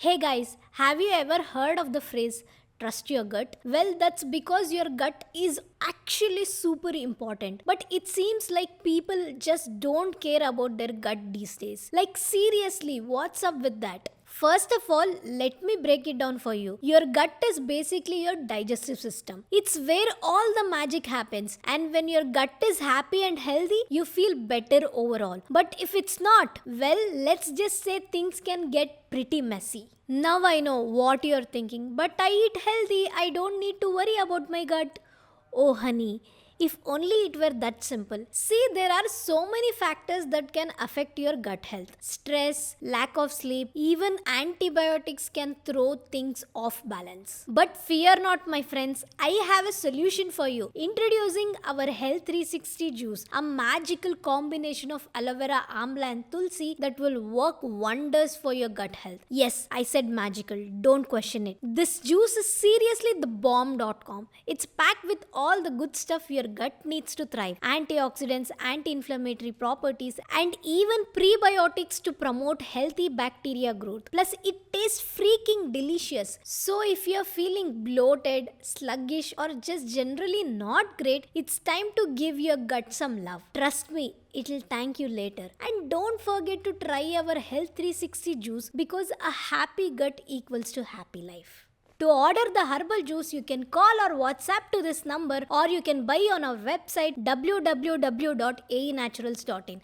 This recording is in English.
Hey guys, have you ever heard of the phrase trust your gut? Well, that's because your gut is actually super important. But it seems like people just don't care about their gut these days. Like, seriously, what's up with that? First of all, let me break it down for you. Your gut is basically your digestive system. It's where all the magic happens. And when your gut is happy and healthy, you feel better overall. But if it's not, well, let's just say things can get pretty messy. Now I know what you're thinking, but I eat healthy. I don't need to worry about my gut. Oh, honey, if only it were that simple. See, there are so many factors that can affect your gut health. Stress, lack of sleep, even antibiotics can throw things off balance. But fear not, my friends, I have a solution for you. Introducing our Health 360 juice, a magical combination of aloe vera, amla, and tulsi that will work wonders for your gut health. Yes, I said magical, don't question it. This juice is seriously the bomb.com. It's packed with all the good stuff your gut needs to thrive: antioxidants, anti inflammatory properties, and even prebiotics to promote healthy bacteria growth. Plus, it tastes freaking delicious. So, if you're feeling bloated, sluggish, or just generally not great, it's time to give your gut some love. Trust me, it'll thank you later. And don't forget to try our Health 360 juice because a happy gut equals to happy life. To order the herbal juice, you can call or WhatsApp to this number, or you can buy on our website www.aenaturals.in.